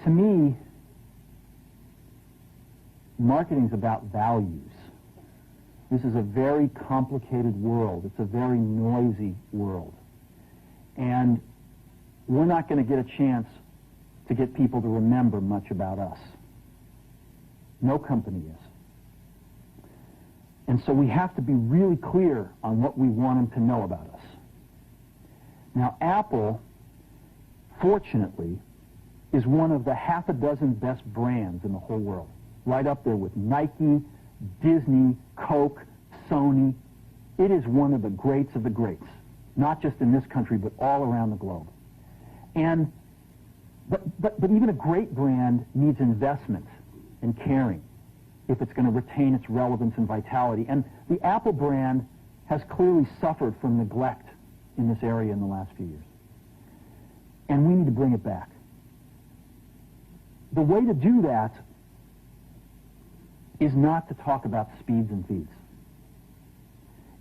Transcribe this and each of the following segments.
To me, marketing is about values. This is a very complicated world. It's a very noisy world. And we're not going to get a chance to get people to remember much about us. No company is. And so we have to be really clear on what we want them to know about us. Now, Apple, fortunately, is one of the half a dozen best brands in the whole world. Right up there with Nike, Disney, Coke, Sony. It is one of the greats of the greats, not just in this country, but all around the globe. And but even a great brand needs investment and caring if it's going to retain its relevance and vitality. And the Apple brand has clearly suffered from neglect in this area in the last few years. And we need to bring it back. The way to do that is not to talk about speeds and feeds.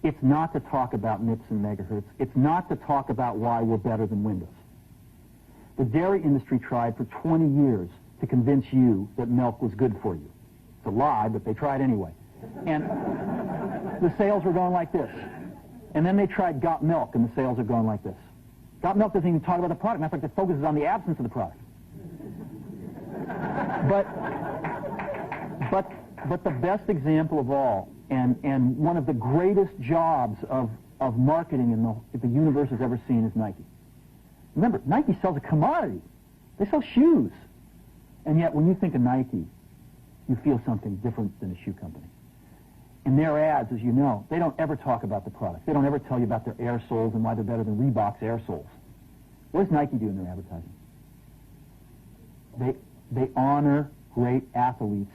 It's not to talk about MIPS and megahertz. It's not to talk about why we're better than Windows. The dairy industry tried for 20 years to convince you that milk was good for you. It's a lie, but they tried anyway. And the sales were going like this. And then they tried Got Milk, and the sales are going like this. Got Milk doesn't even talk about the product. Matter of fact, it focuses on the absence of the product. But the best example of all, and one of the greatest jobs of marketing that the universe has ever seen is Nike. Remember, Nike sells a commodity. They sell shoes. And yet, when you think of Nike, you feel something different than a shoe company. In their ads, as you know, they don't ever talk about the product. They don't ever tell you about their air soles and why they're better than Reebok's air soles. What does Nike do in their advertising? They honor great athletes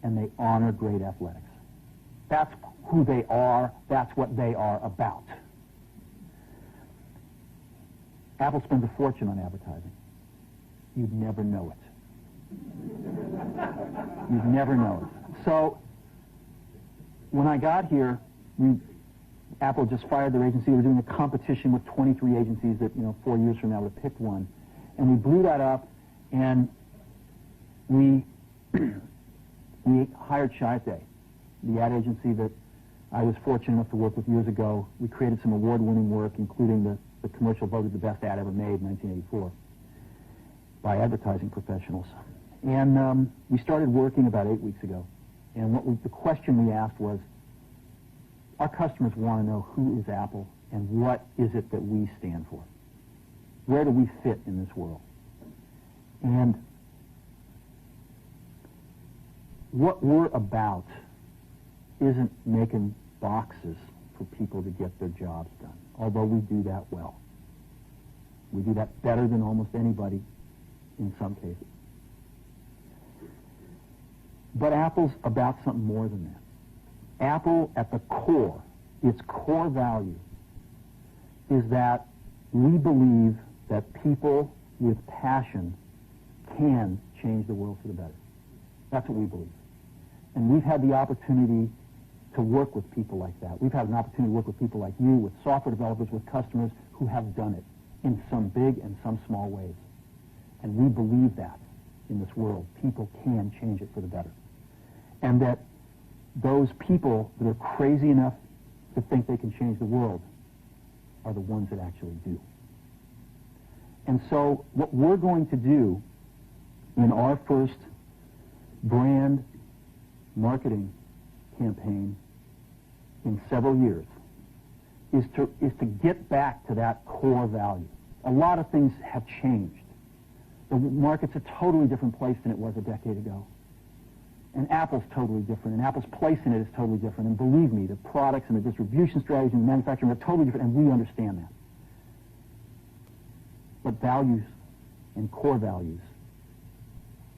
and they honor great athletics. That's who they are. That's what they are about. Apple spends a fortune on advertising. You'd never know it. You'd never know it. So, when I got here, Apple just fired their agency. We were doing a competition with 23 agencies that, 4 years from now would have picked one. And we blew that up, and we hired Shiate, the ad agency that I was fortunate enough to work with years ago. We created some award-winning work, including the commercial voted the best ad ever made in 1984 by advertising professionals. And we started working about 8 weeks ago. And the question we asked was, our customers want to know who is Apple and what is it that we stand for? Where do we fit in this world? And what we're about isn't making boxes for people to get their jobs done, although we do that well. We do that better than almost anybody in some cases. But Apple's about something more than that. Apple, at the core, its core value, is that we believe that people with passion can change the world for the better. That's what we believe. And we've had the opportunity to work with people like that. We've had an opportunity to work with people like you, with software developers, with customers who have done it in some big and some small ways. And we believe that in this world. People can change it for the better. And that those people that are crazy enough to think they can change the world are the ones that actually do. And so what we're going to do in our first brand marketing campaign in several years is to get back to that core value. A lot of things have changed. The market's a totally different place than it was a decade ago. And Apple's totally different, and Apple's place in it is totally different. And believe me, the products and the distribution strategies and the manufacturing are totally different, and we understand that. But values and core values,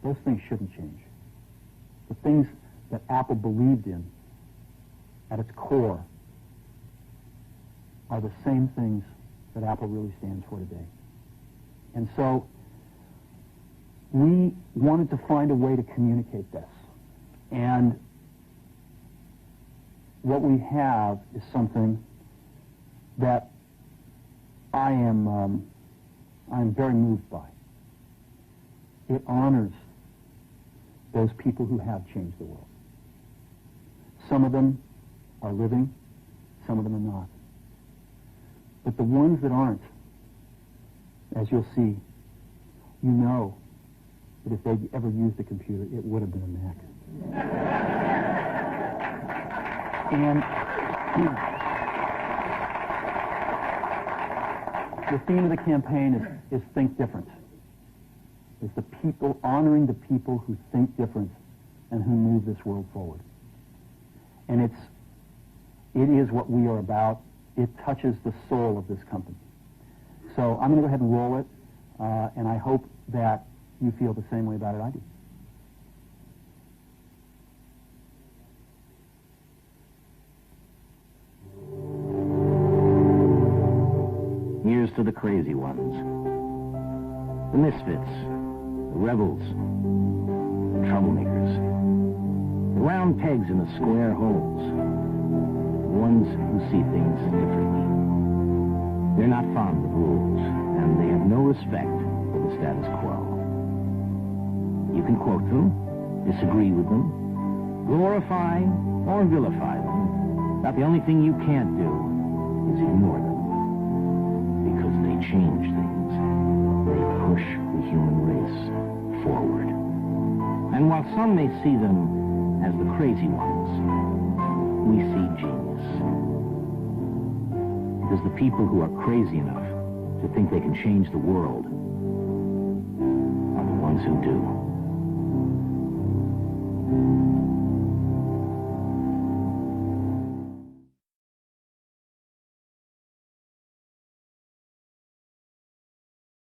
those things shouldn't change. The things that Apple believed in at its core are the same things that Apple really stands for today. And so we wanted to find a way to communicate this. And what we have is something that I'm very moved by. It honors those people who have changed the world. Some of them are living, some of them are not. But the ones that aren't, as you'll see, you know that if they'd ever used a computer, it would have been a Mac. And the theme of the campaign is think different. It's the people, honoring the people who think different and who move this world forward. And it is what we are about. It touches the soul of this company. So I'm going to go ahead and roll it, and I hope that you feel the same way about it I do. Here's to the crazy ones, the misfits, the rebels, the troublemakers, the round pegs in the square holes, the ones who see things differently. They're not fond of rules, and they have no respect for the status quo. You can quote them, disagree with them, glorify or vilify them, but the only thing you can't do is ignore them. Because they change things. They push the human race forward. And while some may see them as the crazy ones, we see genius. Because the people who are crazy enough to think they can change the world are the ones who do.